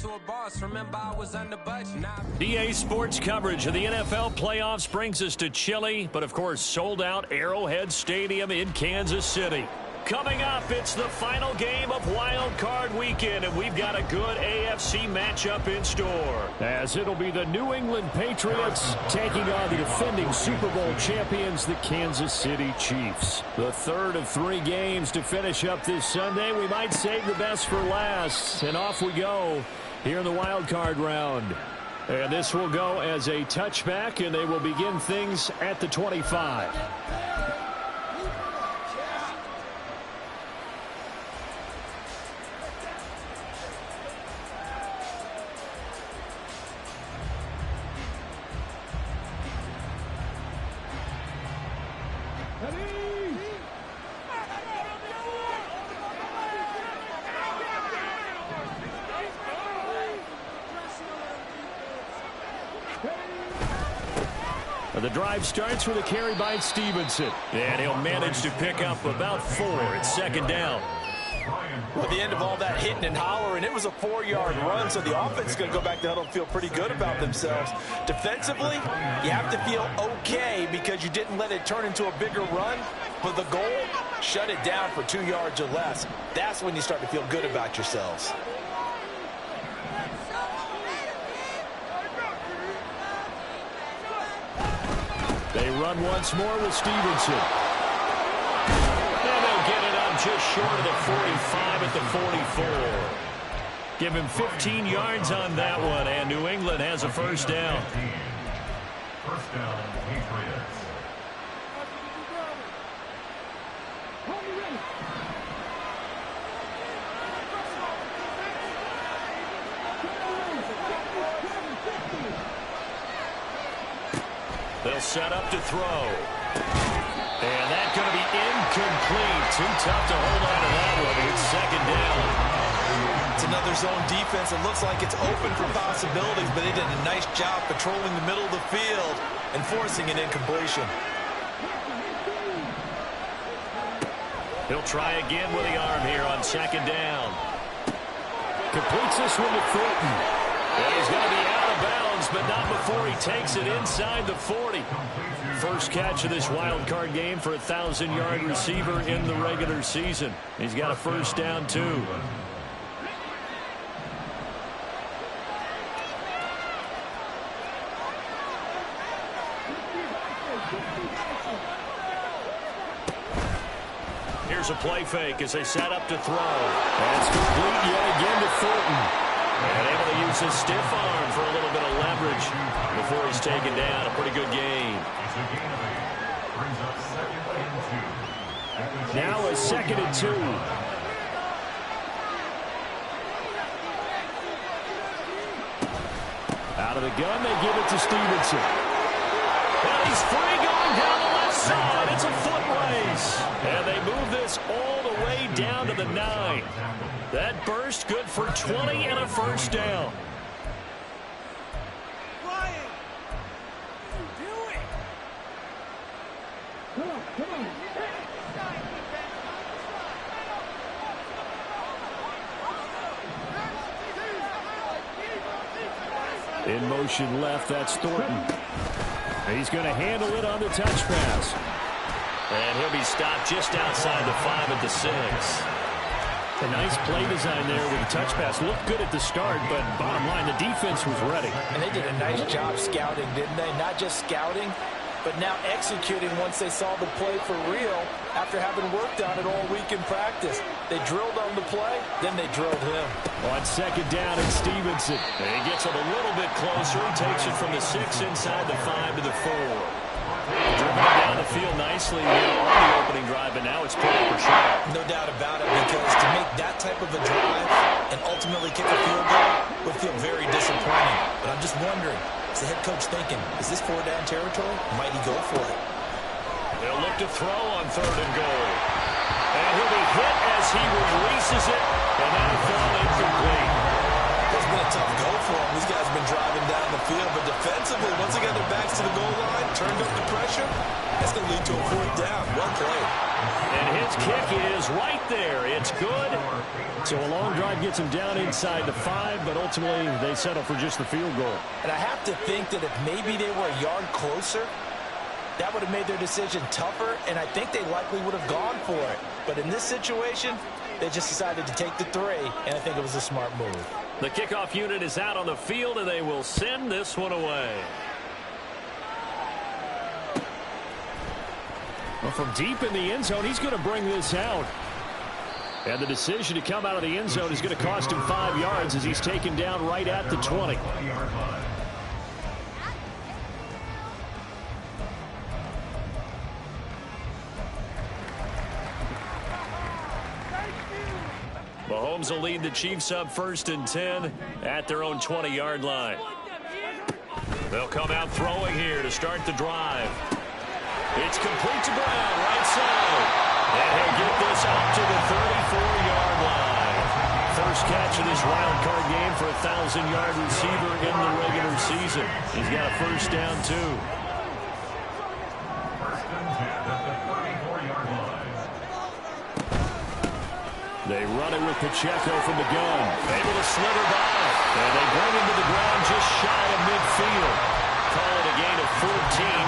to a boss. Remember, I was under budget. Now EA Sports coverage of the NFL playoffs brings us to chilly, but of course sold out Arrowhead Stadium in Kansas City. Coming up, it's the final game of Wild Card Weekend, and we've got a good AFC matchup in store. As it'll be the New England Patriots taking on the defending Super Bowl champions, the Kansas City Chiefs. The third of 3 games to finish up this Sunday. We might save the best for last, and off we go here in the Wild Card round. And this will go as a touchback, and they will begin things at the 25. The drive starts with a carry by Stevenson, and he'll manage to pick up about 4. It's second down. At the end of all that hitting and hollering, it was a 4-yard run, so the offense is going to go back to huddle and feel pretty good about themselves. Defensively, you have to feel okay because you didn't let it turn into a bigger run, but the goal, shut it down for 2 yards or less. That's when you start to feel good about yourselves. They run once more with Stevenson. And they'll get it up just short of the 45 at the 44. Give him 15 yards on that one, and New England has a first down. First down, Patriots. They'll set up to throw. And that's going to be incomplete. Too tough to hold on to that one. It's second down. It's another zone defense. It looks like it's open for possibilities, but they did a nice job patrolling the middle of the field and forcing an incompletion. He'll try again with the arm here on second down. Completes this one to Thornton. And he's going to be out of bounds, but not before he takes it inside the 40. First catch of this wild card game for a 1,000-yard receiver in the regular season. He's got a first down, too. Here's a play fake as they set up to throw. That's complete yet again to Thornton. And able to use his stiff arm for a little bit of leverage before he's taken down. A pretty good gain. Now a second and 2. Out of the gun, they give it to Stevenson. And he's free going down the left side. It's a foot race. And they move this all the way down to the 9. That burst good for 20 and a first down. Ryan, what are you doing? Come on, come on. In motion left, that's Thornton. He's going to handle it on the touch pass. And he'll be stopped just outside the 5 at the 6. A nice play design there with the touch pass. Looked good at the start, but bottom line, the defense was ready. And they did a nice job scouting, didn't they? Not just scouting, but now executing once they saw the play for real after having worked on it all week in practice. They drilled on the play, then they drilled him. On second down, it's Stevenson. And he gets it a little bit closer. He takes it from the 6 inside the 5 to the 4. Driven down the field nicely on the opening drive, but now it's put up for shot. No doubt about it, because to make that type of a drive and ultimately kick a field goal would feel very disappointing. But I'm just wondering, is the head coach thinking, is this 4-down territory? Might he go for it? They'll look to throw on 3rd and goal. And he'll be hit as he releases it, and that'll fall incomplete. It's been a tough go for them. These guys have been driving down the field, but defensively, once again, their backs to the goal line, turned up the pressure. That's going to lead to a 4th down. Well played. And his kick is right there. It's good. So a long drive gets him down inside the 5, but ultimately they settle for just the field goal. And I have to think that if maybe they were a yard closer, that would have made their decision tougher, and I think they likely would have gone for it. But in this situation, they just decided to take the 3, and I think it was a smart move. The kickoff unit is out on the field, and they will send this one away. Well, from deep in the end zone, he's going to bring this out. And the decision to come out of the end zone is going to cost him 5 yards as he's taken down right at the 20. Mahomes will lead the Chiefs up 1st and 10 at their own 20-yard line. They'll come out throwing here to start the drive. It's complete to Brown, right side. And he'll get this up to the 34-yard line. First catch of this wild card game for a 1,000-yard receiver in the regular season. He's got a first down, too. 1st and 10 at the 34-yard line. They run it with Pacheco from the gun. Able to slither by. And they bring him to the ground just shy of midfield. Call it a gain of 14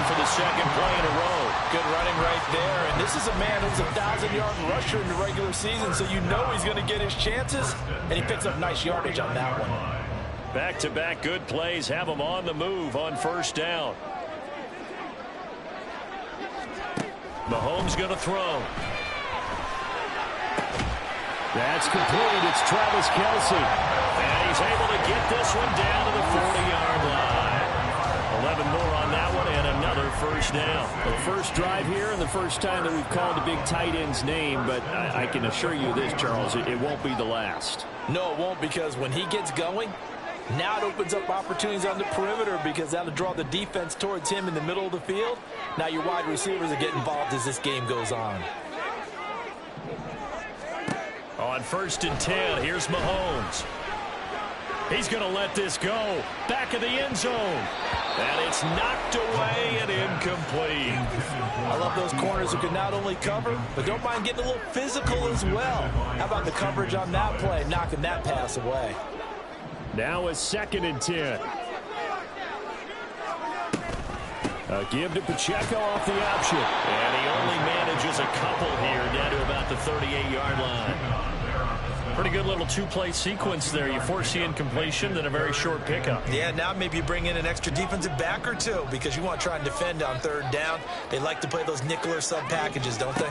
for the 2nd play in a row. Good running right there. And this is a man who's a 1,000-yard rusher in the regular season, so you know he's going to get his chances. And he picks up nice yardage on that one. Back-to-back good plays have him on the move on 1st down. Mahomes going to throw. That's complete. It's Travis Kelce. And he's able to get this one down to the 40-yard line. 11 more on that one and another first down. The first drive here and the first time that we've called the big tight end's name, but I can assure you this, Charles, it won't be the last. No, it won't, because when he gets going, now it opens up opportunities on the perimeter because that'll draw the defense towards him in the middle of the field. Now your wide receivers are getting involved as this game goes on. On 1st and 10, here's Mahomes. He's going to let this go. Back of the end zone. And it's knocked away and incomplete. I love those corners who can not only cover, but don't mind getting a little physical as well. How about the coverage on that play, knocking that pass away? Now a 2nd and 10. A give to Pacheco off the option. And he only manages a couple here down to about the 38-yard line. Pretty good little 2-play sequence there. You force the incompletion, then a very short pickup. Yeah, now maybe you bring in an extra defensive back or 2 because you want to try and defend on 3rd down. They like to play those nickel or sub packages, don't they?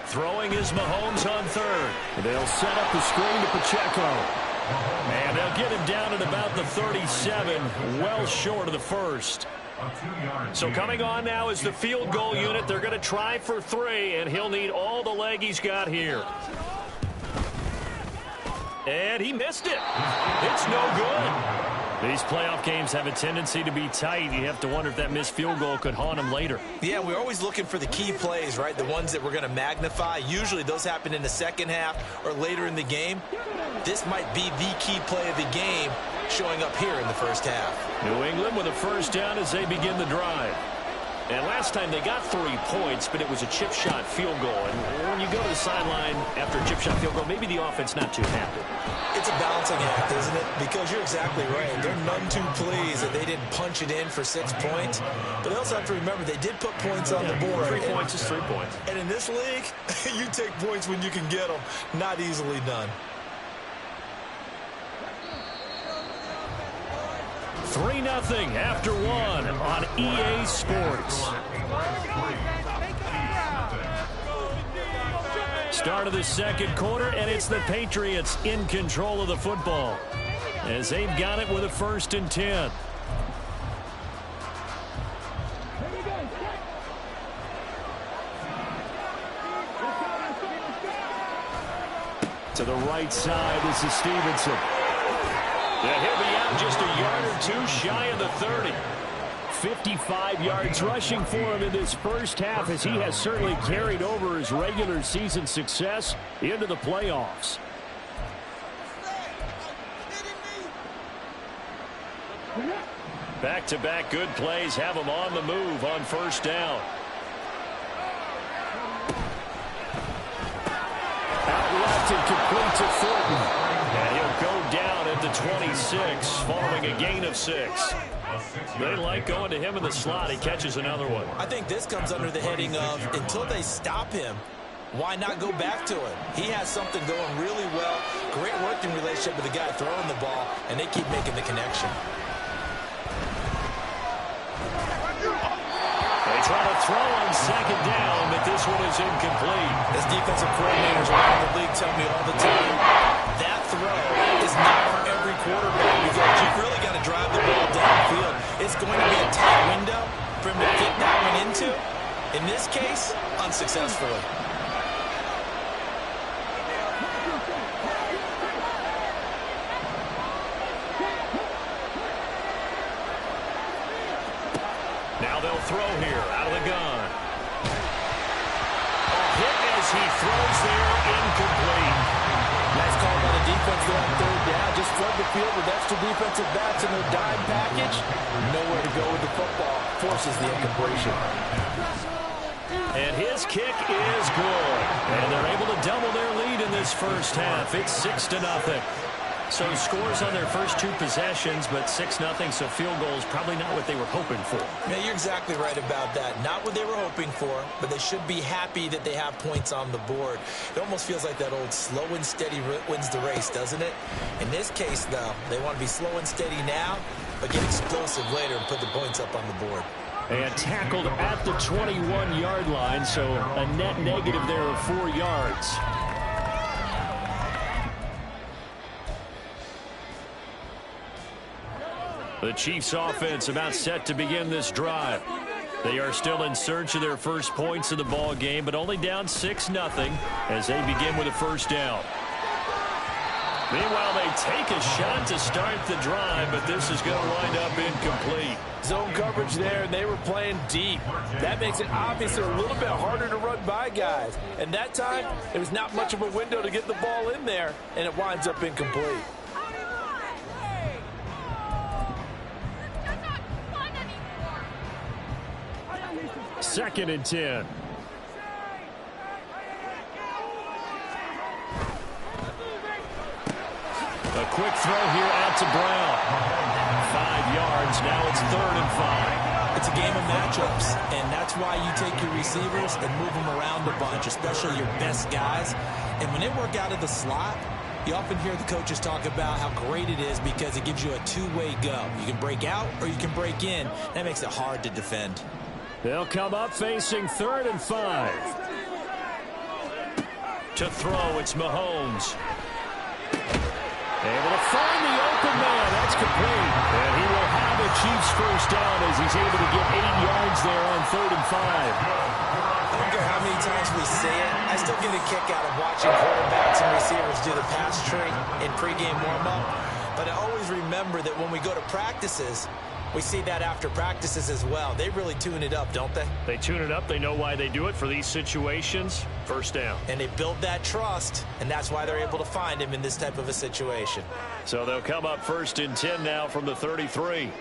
Throwing is Mahomes on 3rd. They'll set up the screen to Pacheco. And they'll get him down at about the 37, well short of the 1st. So coming on now is the field goal unit. They're going to try for 3, and he'll need all the leg he's got here. And he missed it. It's no good. These playoff games have a tendency to be tight. You have to wonder if that missed field goal could haunt him later. Yeah, we're always looking for the key plays, right? The ones that we're going to magnify. Usually those happen in the 2nd half or later in the game. This might be the key play of the game showing up here in the 1st half. New England with a first down as they begin the drive. And last time they got 3 points, but it was a chip shot field goal. And when you go to the sideline after a chip shot field goal, maybe the offense not too happy. It's a balancing act, isn't it? Because you're exactly right. They're none too pleased that they didn't punch it in for 6 points. But they also have to remember they did put points on the board. 3 points is 3 points. And in this league, you take points when you can get them. Not easily done. 3-0 after 1 on EA Sports. Start of the 2nd quarter, and it's the Patriots in control of the football as they've got it with a 1st and 10. To the right side, this is Stevenson. Yeah, he'll be out just a yard or 2 shy of the 30. 55 yards rushing for him in this first half as he has certainly carried over his regular season success into the playoffs. Back-to-back good plays have them on the move on first down. Out left and complete to Thornton. And he'll go down at the 26 following a gain of 6. They like going to him in the slot. He catches another one. I think this comes under the heading of until they stop him, why not go back to him? He has something going really well. Great working relationship with the guy throwing the ball, and they keep making the connection. They try to throw on second down, but this one is incomplete. As defensive coordinators around the league tell me all the time, that throw is not for every quarterback because you've really got to drive the ball downfield. It's going to be a tight window for him to fit that one into. In this case, unsuccessfully. Now they'll throw here out of the gun. A hit as he throws there, incomplete. Nice call by the defense there on third down. Just flood the field with extra defensive backs in their dime package. Nowhere to go with the football. Forces the incompletion. And his kick is good. And they're able to double their lead in this first half. It's 6-0. So scores on their first 2 possessions, but 6-0, so field goals probably not what they were hoping for. Yeah, you're exactly right about that. Not what they were hoping for, but they should be happy that they have points on the board. It almost feels like that old slow and steady wins the race, doesn't it? In this case, though, they want to be slow and steady now, but get explosive later and put the points up on the board. And tackled at the 21-yard line, so a net negative there of 4 yards. The Chiefs offense about set to begin this drive. They are still in search of their first points of the ball game, but only down 6-0 as they begin with a first down. Meanwhile, they take a shot to start the drive, but this is going to wind up incomplete. Zone coverage there, and they were playing deep. That makes it obviously a little bit harder to run by guys. And that time, it was not much of a window to get the ball in there, and it winds up incomplete. Second and 10. A quick throw here out to Brown. 5 yards. Now it's 3rd and 5. It's a game of matchups, and that's why you take your receivers and move them around a bunch, especially your best guys. And when they work out of the slot, you often hear the coaches talk about how great it is because it gives you a two-way go. You can break out or you can break in. That makes it hard to defend. They'll come up facing 3rd and 5. To throw, it's Mahomes. Able to find the open man. That's complete. And he will have a Chiefs first down as he's able to get 8 yards there on 3rd and 5. I don't care how many times we say it, I still get a kick out of watching quarterbacks and receivers do the pass tree in pregame warm-up. But I always remember that when we go to practices, we see that after practices as well. They really tune it up, don't they? They tune it up. They know why they do it for these situations. First down. And they build that trust, and that's why they're able to find him in this type of a situation. So they'll come up 1st and 10 now from the 33.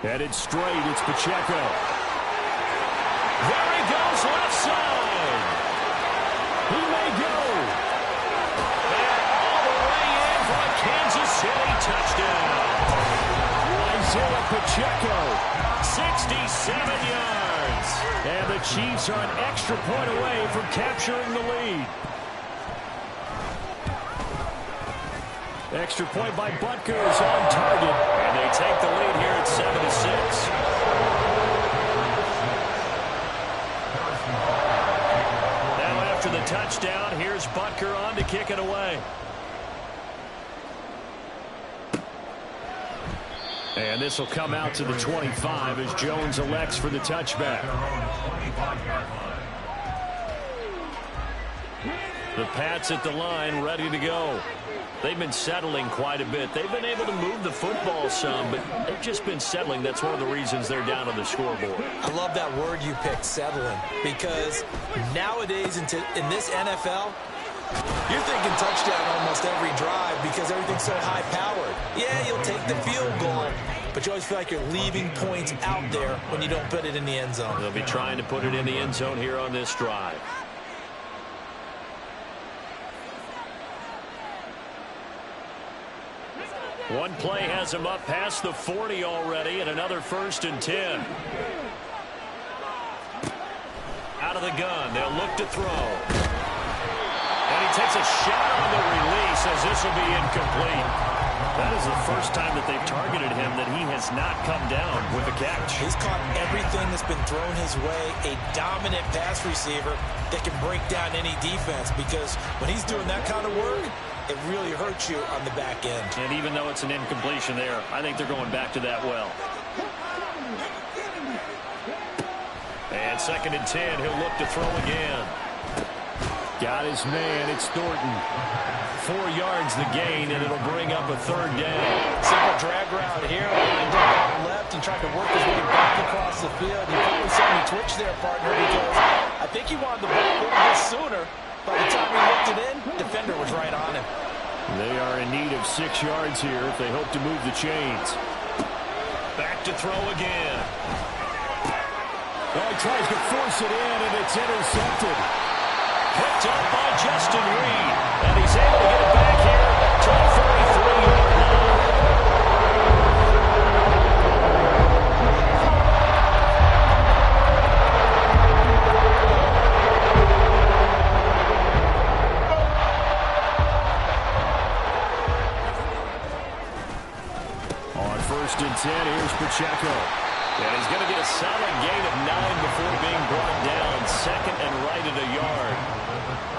Headed straight, it's Pacheco. There he goes, left side. He may go. And all the way in for a Kansas City touchdown. Isaiah Pacheco, 67 yards. And the Chiefs are an extra point away from capturing the lead. Extra point by Butker is on target. And they take the lead here at 7-6. Now after the touchdown, here's Butker on to kick it away. And this will come out to the 25 as Jones elects for the touchback. The Pats at the line ready to go. They've been settling quite a bit. They've been able to move the football some, but they've just been settling. That's one of the reasons they're down on the scoreboard. I love that word you picked, settling, because nowadays in this NFL, You're thinking touchdown almost every drive because everything's so high-powered. Yeah, you'll take the field goal, but you always feel like you're leaving points out there when you don't put it in the end zone. They'll be trying to put it in the end zone here on this drive. One play has him up past the 40 already, and another 1st and 10. Out of the gun, they'll look to throw. And he takes a shot on the release as this will be incomplete. That is the first time that they've targeted him that he has not come down with a catch. He's caught everything that's been thrown his way, a dominant pass receiver that can break down any defense, because when he's doing that kind of work, it really hurts you on the back end. And even though it's an incompletion there, I think they're going back to that well. And 2nd and 10, he'll look to throw again. Got his man, it's Thornton. 4 yards the gain, and it'll bring up a 3rd down. Simple drag route here, lined up on left and trying to work his way back across the field. He probably saw me twitch there, partner, because I think he wanted the ball a little bit sooner. By the time he looked it in, defender was right on him. They are in need of 6 yards here if they hope to move the chains. Back to throw again. Well, he tries to force it in, and it's intercepted. Picked up by Justin Reed, and he's able to get it back here to the 43-yard line. On 1st and 10, here's Pacheco. And he's going to get a solid gain of 9 before being brought down. 2nd and right at a yard.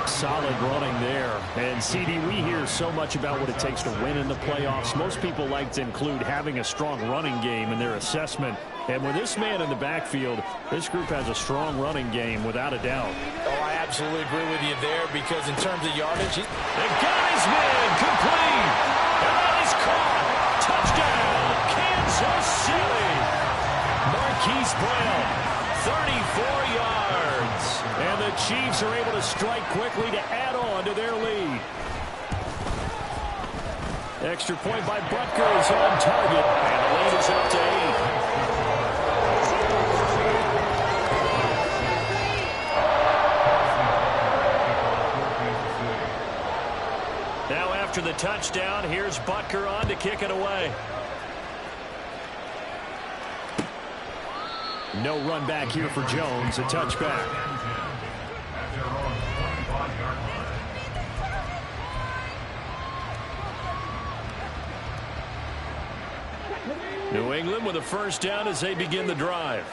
Solid running there. And, CD, we hear so much about what it takes to win in the playoffs. Most people like to include having a strong running game in their assessment. And with this man in the backfield, this group has a strong running game without a doubt. Oh, I absolutely agree with you there, because in terms of yardage, they got his man complete. And that is caught. Touchdown, Kansas City. Marquise Brown, 34 yards. And the Chiefs are able to strike quickly to add on to their lead. Extra point by Butker is on target. And the lead is up to 8. Now after the touchdown, here's Butker on to kick it away. No run back here for Jones, a touchback. New England with a 1st down as they begin the drive.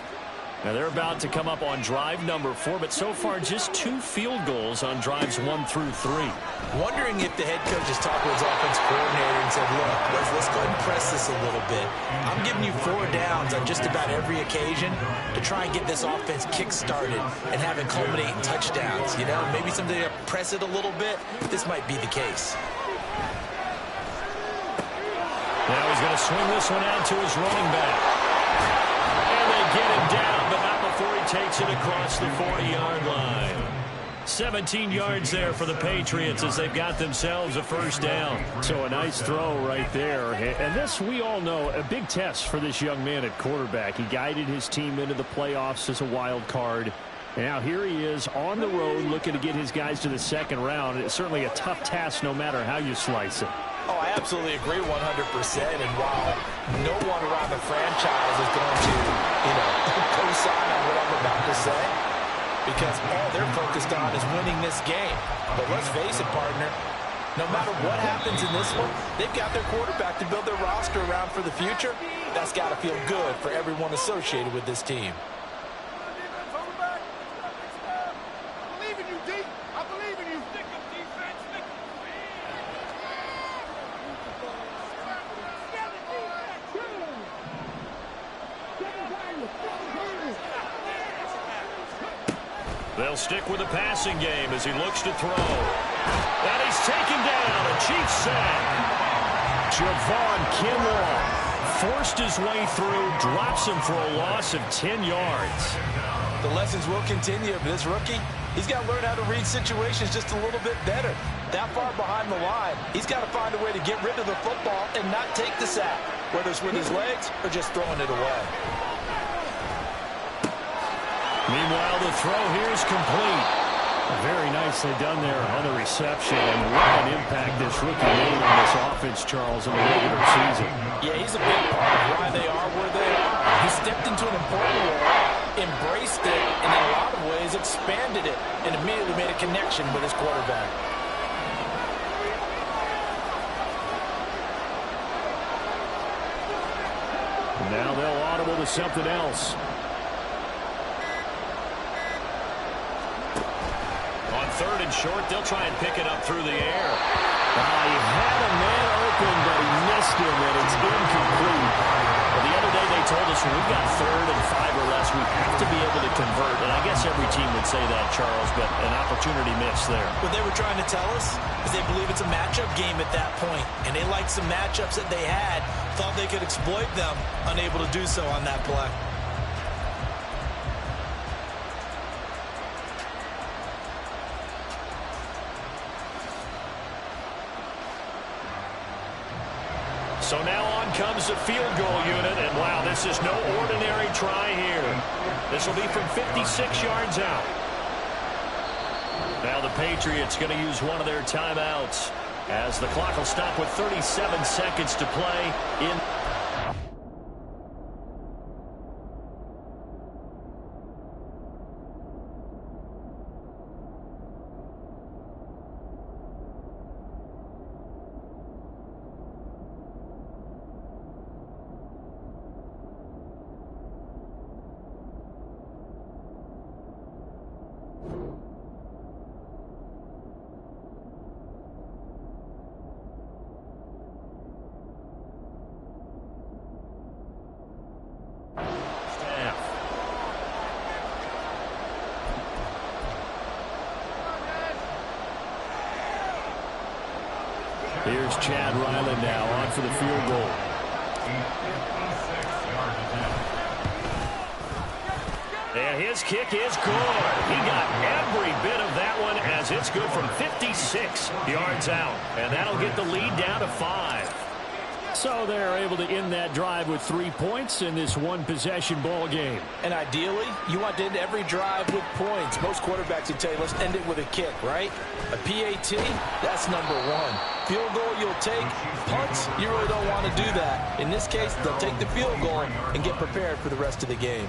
Now they're about to come up on drive number 4, but so far just 2 field goals on drives 1 through 3. Wondering if the head coach just talked with his offense coordinator and said, look, let's go ahead and press this a little bit. I'm giving you 4 downs on just about every occasion to try and get this offense kick-started and have it culminate in touchdowns. You know, maybe someday to press it a little bit. This might be the case. Now he's going to swing this one out to his running back. And they get him down, but not before he takes it across the 40-yard line. 17 yards there for the Patriots as they've got themselves a 1st down. So a nice throw right there. And this, we all know, a big test for this young man at quarterback. He guided his team into the playoffs as a wild card. And now here he is on the road looking to get his guys to the 2nd round. It's certainly a tough task no matter how you slice it. Oh, I absolutely agree 100%. And while no one around the franchise is going to, co-sign on what I'm about to say, because all they're focused on is winning this game. But let's face it, partner, no matter what happens in this one, they've got their quarterback to build their roster around for the future. That's got to feel good for everyone associated with this team. They'll stick with the passing game as he looks to throw. And he's taken down. A Chiefs sack. Javon Kinlaw forced his way through, drops him for a loss of 10 yards. The lessons will continue. This rookie, He's got to learn how to read situations just a little bit better. That far behind the line, he's got to find a way to get rid of the football and not take the sack, whether it's with his legs or just throwing it away. Meanwhile, the throw here is complete. Very nicely done there on the reception. And what an impact this rookie made on this offense, Charles, in the regular season. Yeah, he's a big part of why they are where they are. He stepped into an important role, embraced it, and in a lot of ways expanded it, and immediately made a connection with his quarterback. Now they'll audible to something else. On 3rd and short, they'll try and pick it up through the air. He had a man open, but he missed him, and it's incomplete. Well, the other day they told us when we've got 3rd and 5 or less, we have to be able to convert. And I guess every team would say that, Charles, but an opportunity missed there. What they were trying to tell us is they believe it's a matchup game at that point, and they liked some matchups that they had, thought they could exploit them, unable to do so on that play. So now on comes the field goal unit, and wow, this is no ordinary try here. This will be from 56 yards out. Now the Patriots going to use one of their timeouts as the clock will stop with 37 seconds to play in. Here's Chad Ryland now on for the field goal. And his kick is good. He got every bit of that one as it's good from 56 yards out. And that'll get the lead down to 5. So they're able to end that drive with 3 points in this one-possession ball game. And ideally, you want to end every drive with points. Most quarterbacks would tell you, let's end it with a kick, right? A PAT, that's number 1. Field goal you'll take. Punts, you really don't want to do that. In this case, they'll take the field goal and get prepared for the rest of the game.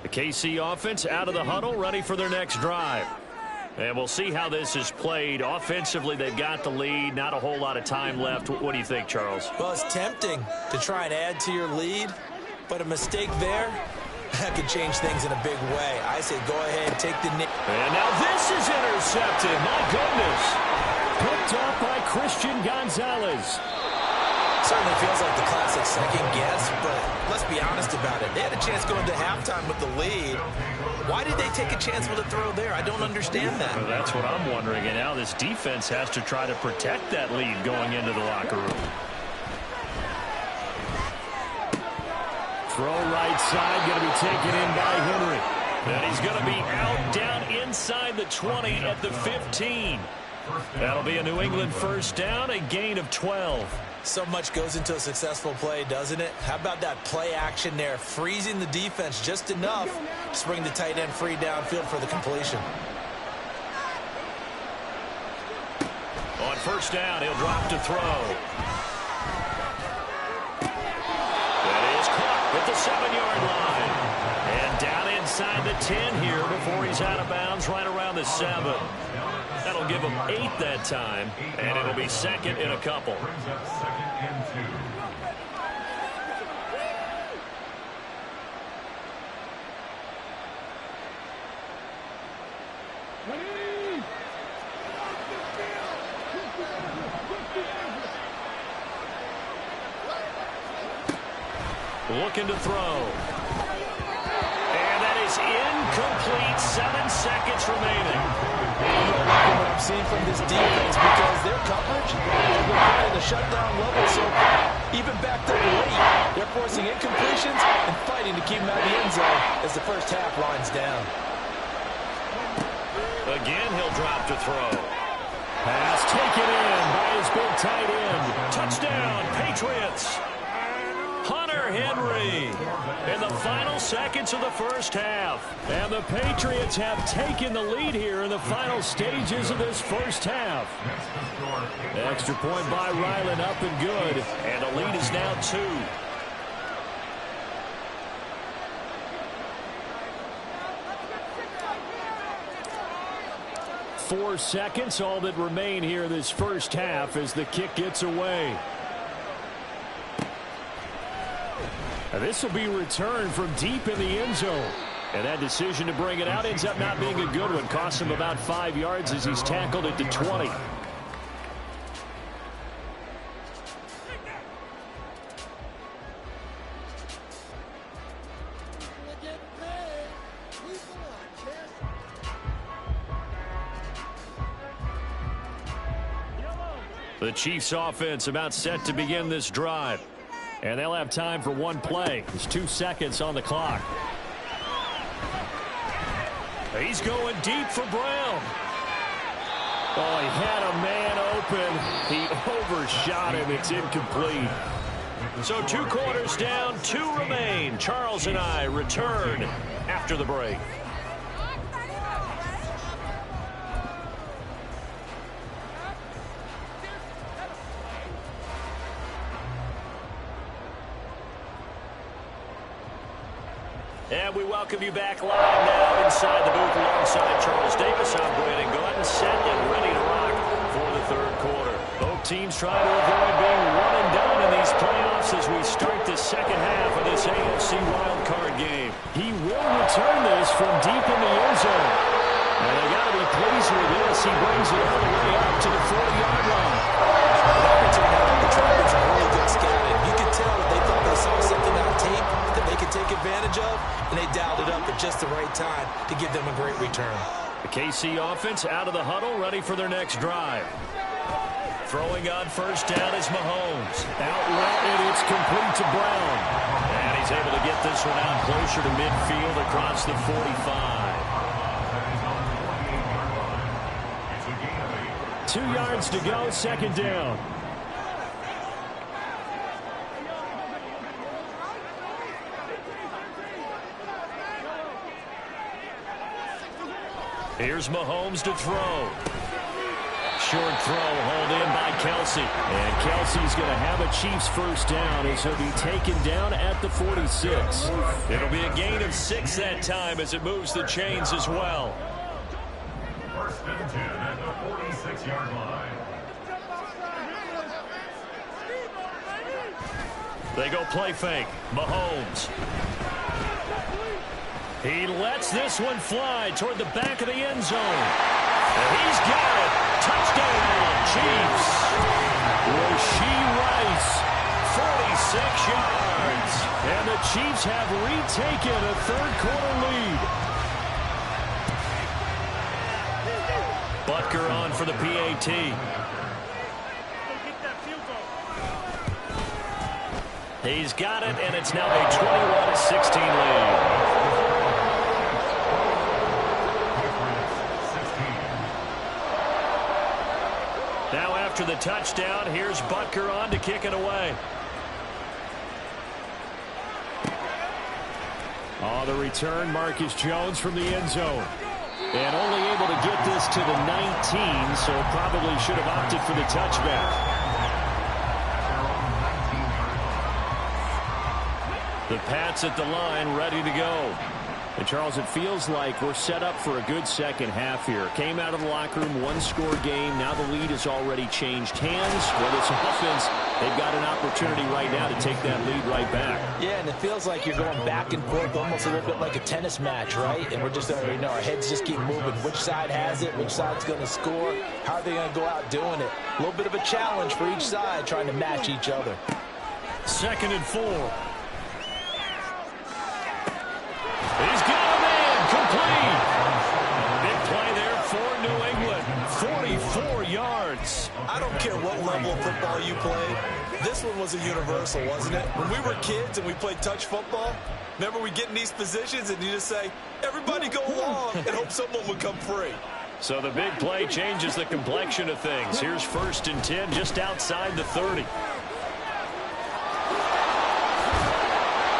The KC offense out of the huddle, ready for their next drive. And we'll see how this is played. Offensively, they've got the lead. Not a whole lot of time left. What do you think, Charles? Well, it's tempting to try and add to your lead, but a mistake there, that could change things in a big way. I say go ahead, take the knee. And now this is intercepted. My goodness. Picked off by Christian Gonzalez. Certainly feels like the classic second guess, but let's be honest about it. They had a chance going to halftime with the lead. Why did they take a chance with a throw there? I don't understand that. Well, that's what I'm wondering. And now this defense has to try to protect that lead going into the locker room. Throw right side, going to be taken in by Henry. And he's going to be out down inside the 20 at the 15. That'll be a New England first down, a gain of 12. So much goes into a successful play, doesn't it? How about that play action there, freezing the defense just enough to bring the tight end free downfield for the completion. On first down, he'll drop to throw. That is caught at the 7-yard line. And down inside the 10 here before he's out of bounds right around the 7. That'll give him 8 that time, and it'll be second in a couple. Looking to throw. And that is Incomplete. 7 seconds remaining. I'm liking what I've seen from this defense because their coverage has been playing at a shutdown level so far. Even backed up late, they're forcing incompletions and fighting to keep them out of the end zone as the first half winds down. Again, he'll drop to throw. Pass taken in by his big tight end. Touchdown, Patriots. Hunter Henry in the final seconds of the first half. And the Patriots have taken the lead here in the final stages of this first half. Extra point by Ryland, up and good. And the lead is now 2. 4 seconds, all that remain here this first half as the kick gets away. This will be returned from deep in the end zone. And that decision to bring it out ends up not being a good one. Costs him about 5 yards as he's tackled at the 20. The Chiefs offense about set to begin this drive. And they'll have time for one play. There's 2 seconds on the clock. He's going deep for Brown. Oh, he had a man open. He overshot him. It's incomplete. So 2 quarters down, 2 remain. Charles and I return after the break. And we welcome you back live now inside the booth alongside Charles Davis. I'm Brandon Gordon, set and ready to rock for the third quarter. Both teams trying to avoid being one and done in these playoffs as we start the second half of this AFC wildcard game. He will return this from deep in the end zone. And they got to be pleased with this. He brings it all the way up to the 40-yard line. The Trojans are really good scouting. You can tell that they thought they saw something on tape that they could take advantage of, and they dialed it up at just the right time to give them a great return. The KC offense out of the huddle, ready for their next drive. Throwing on first down is Mahomes. Out route, and it's complete to Brown. And he's able to get this one out closer to midfield across the 45. 2 yards to go, second down. Here's Mahomes to throw. Short throw, hauled in by Kelsey. And Kelsey's going to have a Chiefs first down as he'll be taken down at the 46. It'll be a gain of 6 that time as it moves the chains as well. First and 10 at the 46-yard line. They go play fake. Mahomes. He lets this one fly toward the back of the end zone. And he's got it. Touchdown, Chiefs. Rashee Rice, 46 yards. And the Chiefs have retaken a third-quarter lead. Butker on for the PAT. He's got it, and it's now a 21-16 lead. Now after the touchdown, here's Butker on to kick it away. On the return, Marcus Jones from the end zone. And only able to get this to the 19, so probably should have opted for the touchback. The Pats at the line, ready to go. And Charles, it feels like we're set up for a good second half here. Came out of the locker room, one-score game. Now the lead has already changed hands. Whether it's offense, they've got an opportunity right now to take that lead right back. Yeah, and it feels like you're going back and forth, almost a little bit like a tennis match, right? And we're just, our heads just keep moving. Which side has it? Which side's going to score? How are they going to go out doing it? A little bit of a challenge for each side, trying to match each other. 2nd and 4. He's got a man, complete. I don't care what level of football you played. This one was a universal, wasn't it? When we were kids and we played touch football, remember we get in these positions and you just say, everybody go along and hope someone would come free. So the big play changes the complexion of things. Here's 1st and 10 just outside the 30.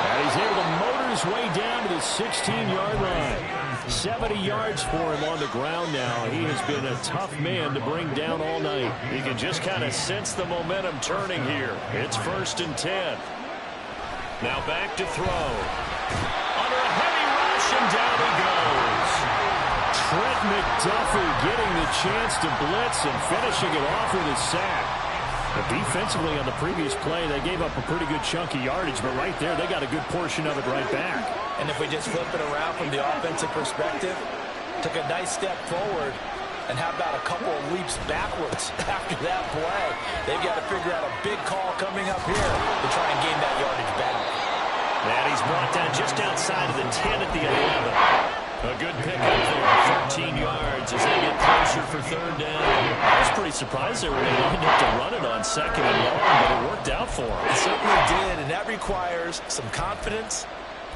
And he's able to motor his way down to the 16-yard line. 70 yards for him on the ground now. He has been a tough man to bring down all night. You can just kind of sense the momentum turning here. It's 1st and 10. Now back to throw. Under a heavy rush, and down he goes. Trent McDuffie getting the chance to blitz and finishing it off with a sack. But defensively on the previous play, they gave up a pretty good chunk of yardage, but right there, they got a good portion of it right back. And if we just flip it around from the offensive perspective, took a nice step forward, and how about a couple of leaps backwards after that play? They've got to figure out a big call coming up here to try and gain that yardage back. And he's brought down just outside of the 10 at the 11. A good pickup there, 13 yards as they get closer for 3rd down. I was pretty surprised they were going to wind up to run it on 2nd and long, but it worked out for them. It certainly did, and that requires some confidence,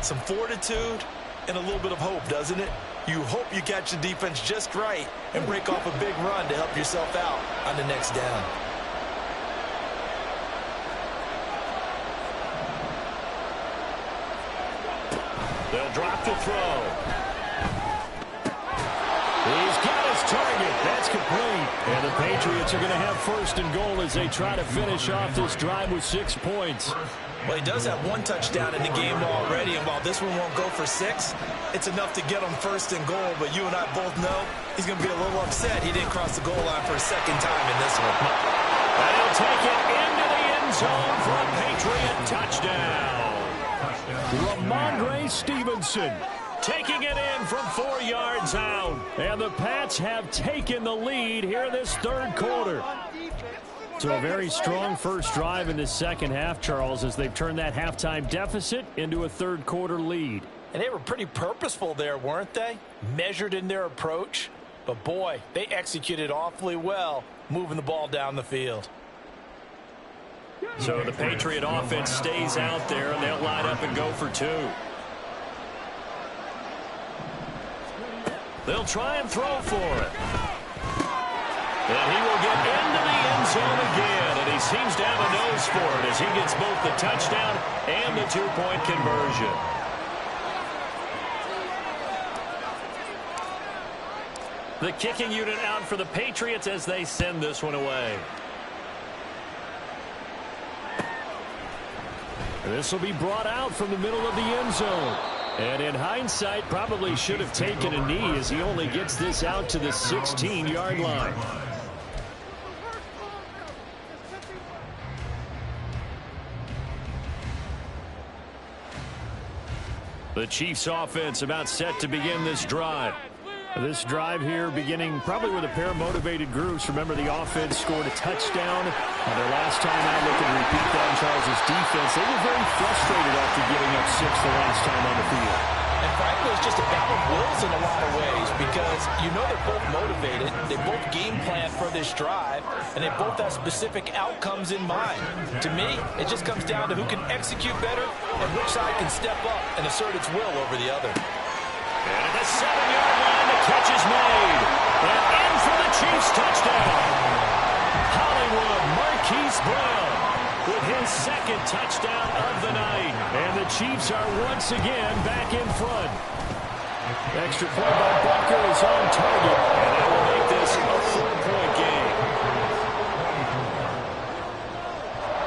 some fortitude, and a little bit of hope, doesn't it? You hope you catch the defense just right and break off a big run to help yourself out on the next down. They'll drop the throw. He's got his target. That's complete. And the Patriots are going to have 1st and goal as they try to finish off this drive with 6 points. Well, he does have 1 touchdown in the game already, and while this one won't go for 6, it's enough to get him 1st and goal. But you and I both know he's going to be a little upset he didn't cross the goal line for a 2nd time in this one. And he'll take it into the end zone for a Patriot touchdown. Ramondre Stevenson taking it in from 4 yards out. And the Pats have taken the lead here in this 3rd quarter. So a very strong first drive in the second half, Charles, as they've turned that halftime deficit into a 3rd quarter lead. And they were pretty purposeful there, weren't they? Measured in their approach. But boy, they executed awfully well, moving the ball down the field. So the Patriot offense stays out there, and they'll line up and go for 2. They'll try and throw for it. And he will get into the end zone again, and he seems to have a nose for it as he gets both the touchdown and the 2-point conversion. The kicking unit out for the Patriots as they send this one away. This will be brought out from the middle of the end zone. And in hindsight, probably should have taken a knee as he only gets this out to the 16-yard line. The Chiefs offense about set to begin this drive. This drive here beginning probably with a pair of motivated groups. Remember, the offense scored a touchdown their last time out. They can repeat that in Charles's defense. They were very frustrated after giving up 6 the last time on the field. And frankly, it's just a battle of wills in a lot of ways because you know they're both motivated. They both game plan for this drive, and they both have specific outcomes in mind. To me, it just comes down to who can execute better and which side can step up and assert its will over the other. And at the 7-yard line, the catch is made. And in for the Chiefs touchdown. Hollywood Marquise Brown with his 2nd touchdown of the night. And the Chiefs are once again back in front. Extra point by Butker is on target. And that will make this a 4-point game.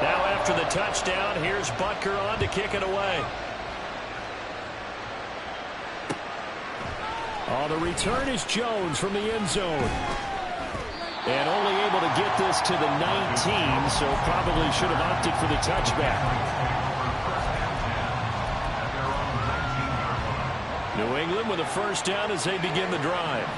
Now after the touchdown, here's Butker on to kick it away. On the return is Jones from the end zone. And only able to get this to the 19, so probably should have opted for the touchback. New England with a 1st down as they begin the drive.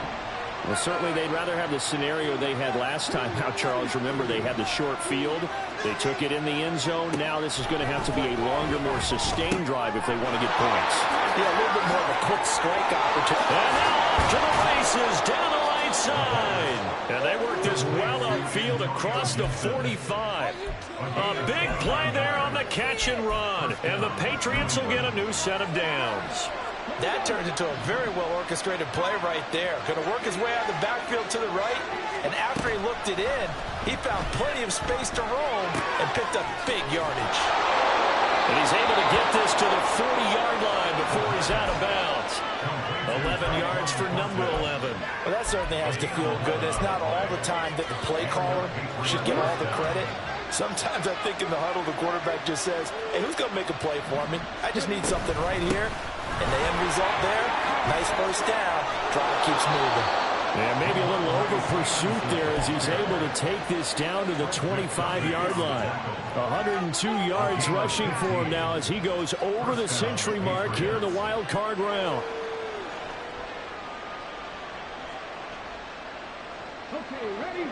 Well, certainly they'd rather have the scenario they had last time. Now, Charles, remember they had the short field. They took it in the end zone. Now this is going to have to be a longer, more sustained drive if they want to get points. Yeah, a little bit more of a quick strike opportunity. And now to the races down the right side. And they work this well up field across the 45. A big play there on the catch and run. And the Patriots will get a new set of downs. That turned into a very well-orchestrated play right there. Going to work his way out of the backfield to the right, and after he looked it in, he found plenty of space to roam and picked up big yardage. And he's able to get this to the 40-yard line before he's out of bounds. 11 yards for number 11. Well, that certainly has to feel good. It's not all the time that the play caller should get all the credit. Sometimes I think in the huddle, the quarterback just says, hey, who's going to make a play for me? I just need something right here. And the end result there, nice first down. Drive keeps moving. Yeah, maybe a little over-pursuit there as he's able to take this down to the 25-yard line. 102 yards rushing for him now as he goes over the century mark here in the wild card round. Okay, ready?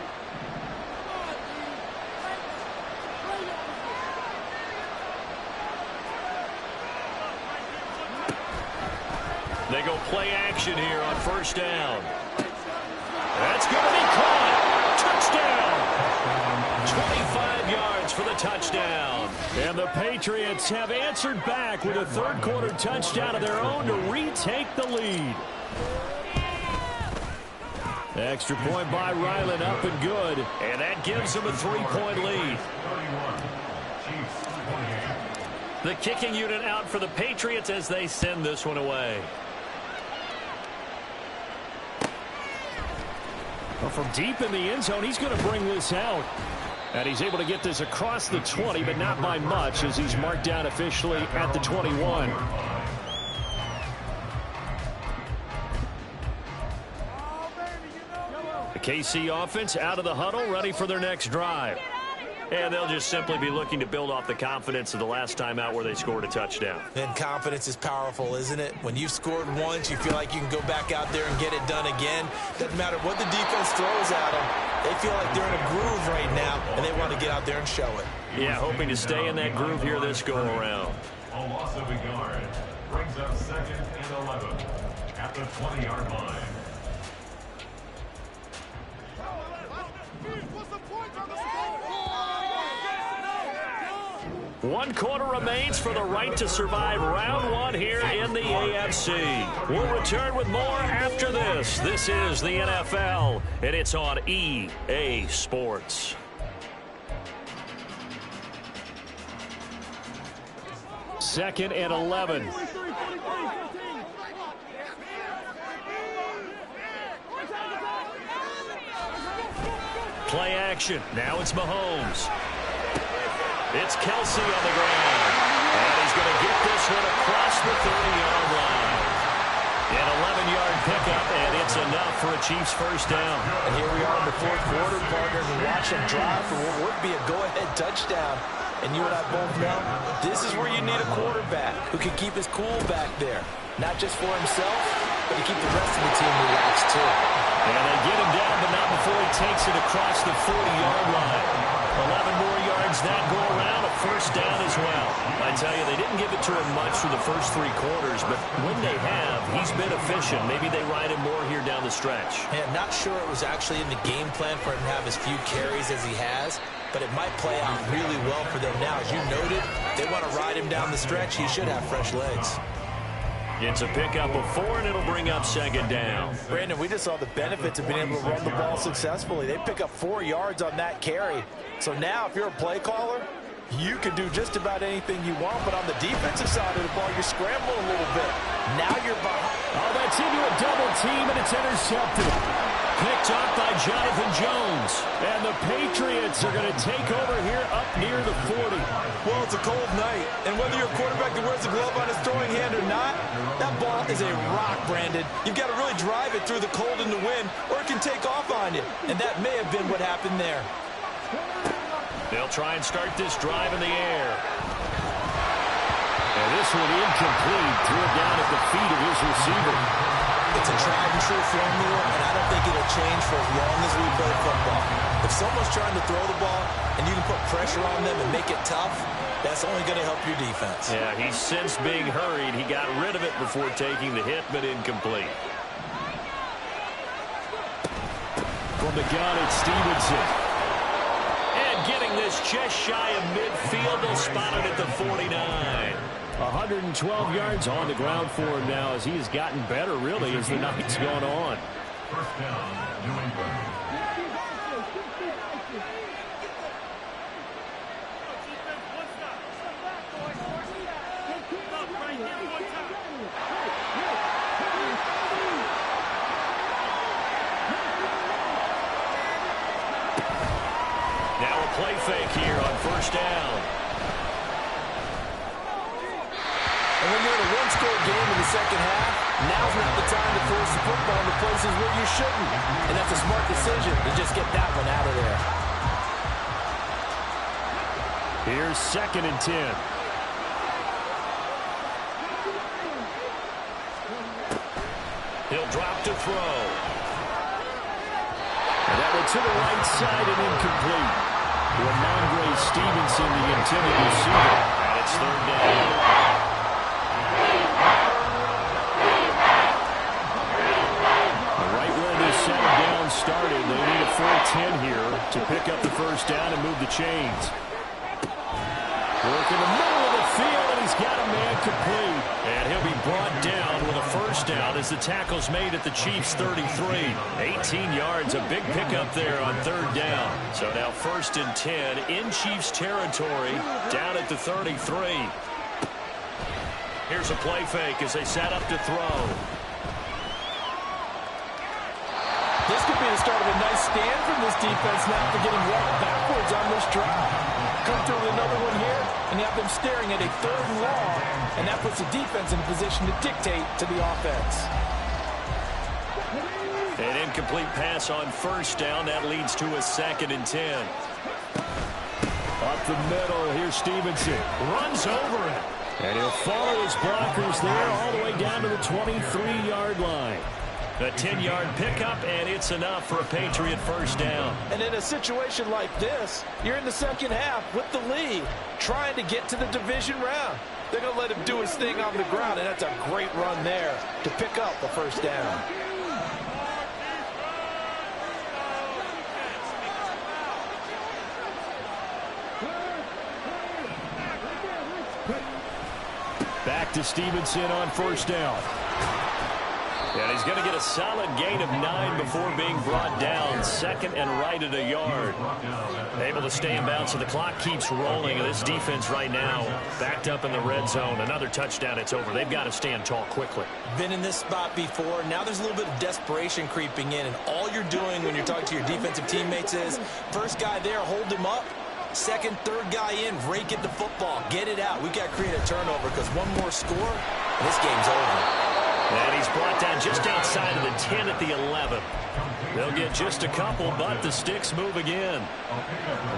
They go play action here on first down. That's going to be caught. Touchdown. 25 yards for the touchdown. And the Patriots have answered back with a third-quarter touchdown of their own to retake the lead. Extra point by Ryland, up and good. And that gives them a 3-point lead. The kicking unit out for the Patriots as they send this one away. Well, from deep in the end zone, he's going to bring this out. And he's able to get this across the 20, but not by much as he's marked down officially at the 21. The KC offense out of the huddle, ready for their next drive. And they'll just simply be looking to build off the confidence of the last time out where they scored a touchdown. And confidence is powerful, isn't it? When you've scored once, you feel like you can go back out there and get it done again. Doesn't matter what the defense throws at them. They feel like they're in a groove right now, and they want to get out there and show it. Yeah, hoping to stay in that groove here this go-around. A loss of a yard brings up 2nd and 11 at the 20-yard line. One quarter remains for the right to survive round one here in the AFC. We'll return with more after this. This is the NFL, and it's on EA Sports. Second and 11. Play action. Now it's Mahomes. It's Kelsey on the ground. And he's going to get this one across the 30-yard line. An 11-yard pickup, and it's enough for a Chiefs first down. And here we are in the fourth quarter, partners, and watch them drive for what would be a go-ahead touchdown. And you and I both know this is where you need a quarterback who can keep his cool back there. Not just for himself, but to keep the rest of the team relaxed, too. And they get him down, but not before he takes it across the 40-yard line. 11 more yards that go around, a first down as well. I tell you, they didn't give it to him much through the first 3 quarters, but when they have, he's been efficient. Maybe they ride him more here down the stretch. Man, not sure it was actually in the game plan for him to have as few carries as he has, but it might play out really well for them now. As you noted, they want to ride him down the stretch. He should have fresh legs. It's a pickup of 4, and it'll bring up second down. Brandon, we just saw the benefits of being able to run the ball successfully. They pick up 4 yards on that carry. So now, if you're a play caller, you can do just about anything you want. But on the defensive side of the ball, you're scrambling a little bit. Now you're behind. Oh, that's into a double team, and it's intercepted. Picked off by Jonathan Jones. And the Patriots are going to take over here up near the 40. Well, it's a cold night. And whether you're a quarterback that wears a glove on his throwing hand or not, that ball is a rock, Brandon. You've got to really drive it through the cold and the wind, or it can take off on you. And that may have been what happened there. They'll try and start this drive in the air. And this one incomplete. Threw it down at the feet of his receiver. It's a tried and true formula, and I don't think it'll change for as long as we play football. If someone's trying to throw the ball and you can put pressure on them and make it tough, that's only going to help your defense. Yeah, he sensed being hurried. He got rid of it before taking the hit, but incomplete. From the gun, it's Stevenson. And getting this just shy of midfield, they'll spot it at the 49. 112 yards on the ground for him now as he has gotten better, really, as the night's gone on. First down, New England. Now a play fake here on first down. And when you're in a one-score game in the second half, now's not the time to force the football into places where you shouldn't. And that's a smart decision to just get that one out of there. Here's 2nd and 10. He'll drop to throw. And that one to the right side and incomplete. Ramondre Stevenson, the intended receiver. And it's 3rd down. Right where this second down started, they need a full 10 here to pick up the first down and move the chains. Work in the middle of the field, and he's got a man complete. And he'll be brought down with a first down as the tackle's made at the Chiefs' 33. 18 yards, a big pickup there on 3rd down. So now 1st and 10 in Chiefs territory, down at the 33. Here's a play fake as they set up to throw. This could be the start of a nice stand from this defense now for getting walked backwards on this drive. Come through with another one here, and you have them staring at a 3rd and long, and that puts the defense in a position to dictate to the offense. An incomplete pass on first down. That leads to a 2nd and 10. Up the middle, here's Stevenson. Runs over it. And he'll follow his blockers there all the way down to the 23-yard line. A 10-yard pickup, and it's enough for a Patriot first down. And in a situation like this, you're in the second half with the lead, trying to get to the division round. They're going to let him do his thing on the ground, and that's a great run there to pick up the first down. Back to Stevenson on first down. And he's going to get a solid gain of 9 before being brought down. 2nd and right at a yard. Able to stay in bounds, so the clock keeps rolling. And this defense right now backed up in the red zone. Another touchdown, it's over. They've got to stand tall quickly. Been in this spot before. Now there's a little bit of desperation creeping in. And all you're doing when you're talking to your defensive teammates is, first guy there, hold him up. 2nd, 3rd guy in, rake at the football. Get it out. We've got to create a turnover because one more score, and this game's over. And he's brought down just outside of the 10 at the 11. They'll get just a couple, but the sticks move again.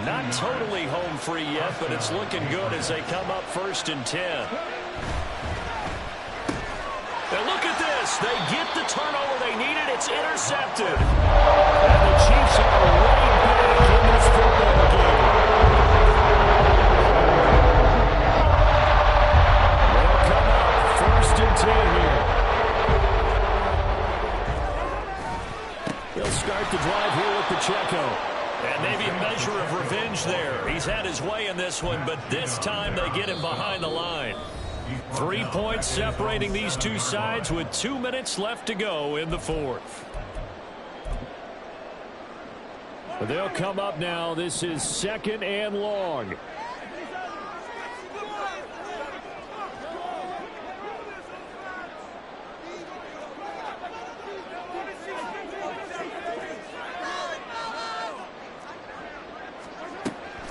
Not totally home free yet, but it's looking good as they come up 1st and 10. And look at this. They get the turnover they needed. It's intercepted. And the Chiefs are right back in this football game. They'll come up 1st and 10 here. They'll start the drive here with Pacheco. And maybe a measure of revenge there. He's had his way in this one, but this time they get him behind the line. 3 points separating these two sides with 2 minutes left to go in the 4th. They'll come up now. This is 2nd and long.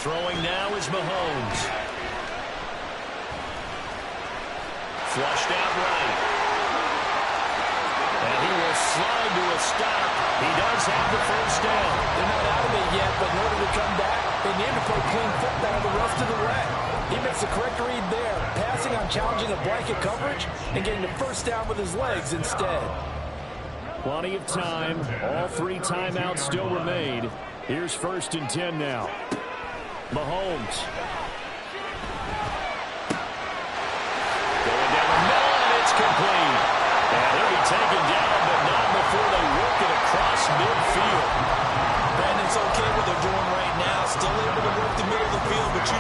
Throwing now is Mahomes. Flushed out right. And he will slide to a stop. He does have the first down. They're not out of it yet, but in order to come back, they need to play clean football the rest of the way. He makes the correct read there, passing on challenging a blanket coverage and getting the first down with his legs instead. Plenty of time. All 3 timeouts still remain. Here's 1st and 10 now. Mahomes. Going down the middle, and it's complete. And he'll be taken down, but not before they work it across midfield. Brandon's okay what they're doing right now. Still able to work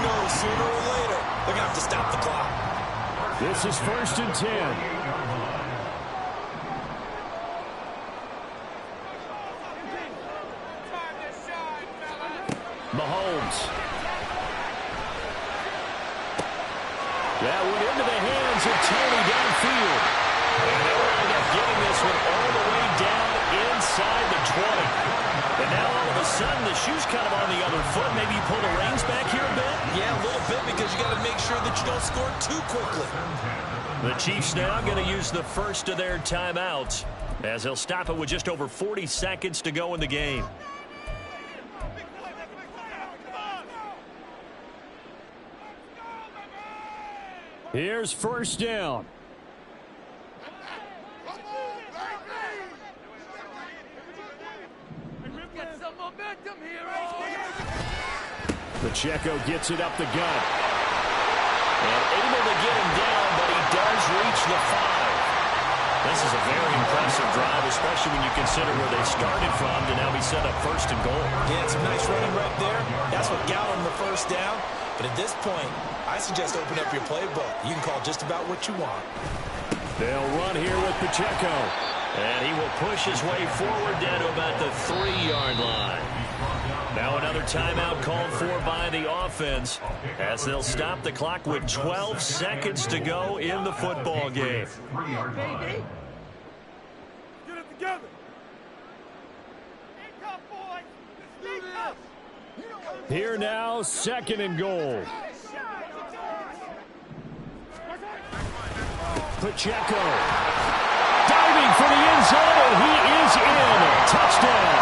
know sooner or later they're going to have to stop the clock. This is 1st and 10. Mahomes. That went into the hands of Tony downfield. And they'll end up getting this one all the way down inside the 20. And now all of a sudden the shoe's kind of on the other foot. Maybe you pull the reins back here a bit? Yeah, a little bit, because you got to make sure that you don't score too quickly. The Chiefs now going to use the first of their timeouts as they'll stop it with just over 40 seconds to go in the game. Here's 1st down. Pacheco gets it up the gut. And able to get him down, but he does reach the 5. This is a very impressive drive, especially when you consider where they started from to now be set up 1st and goal. Yeah, some nice running right there. That's what got him the 1st down. But at this point, I suggest open up your playbook. You can call just about what you want. They'll run here with Pacheco. And he will push his way forward down to about the 3-yard line. Now another timeout called for by the offense as they'll stop the clock with 12 seconds to go in the football game. Get it together. Here now, 2nd and goal. Pacheco. Diving for the end zone, and he is in. Touchdown.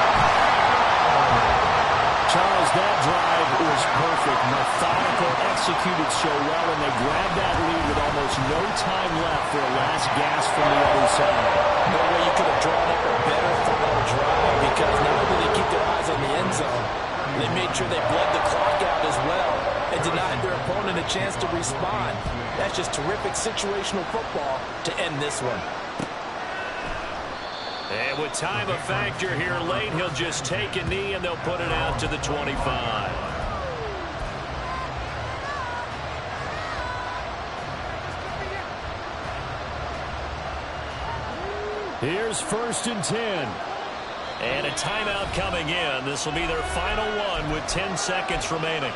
Charles, that drive was perfect. Methodical, executed so well, and they grabbed that lead with almost no time left for a last gasp from the other side. No way you could have drawn up a better final drive, because not only did they keep their eyes on the end zone, they made sure they bled the clock out as well and denied their opponent a chance to respond. That's just terrific situational football to end this one. And with time a factor here late, he'll just take a knee and they'll put it out to the 25. Here's 1st and 10. And a timeout coming in. This will be their final one with 10 seconds remaining.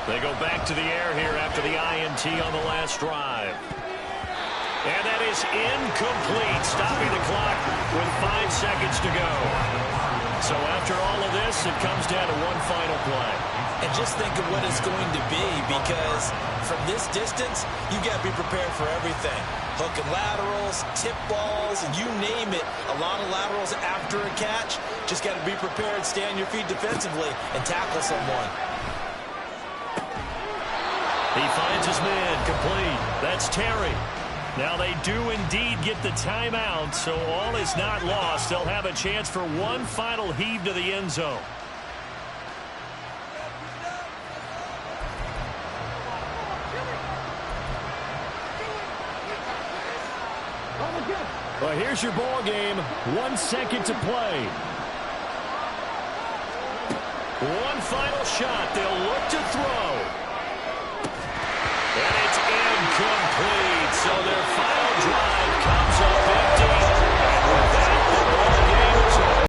They go back to the air here after the INT on the last drive. And that is incomplete, stopping the clock with 5 seconds to go. So after all of this, it comes down to one final play. And just think of what it's going to be, because from this distance, you got to be prepared for everything. Hook and laterals, tip balls, and you name it. A lot of laterals after a catch. Just got to be prepared, stay on your feet defensively, and tackle someone. He finds his man, complete. That's Terry. Now they do indeed get the timeout, so all is not lost. They'll have a chance for one final heave to the end zone. Well, here's your ball game. 1 second to play. One final shot. They'll look to throw.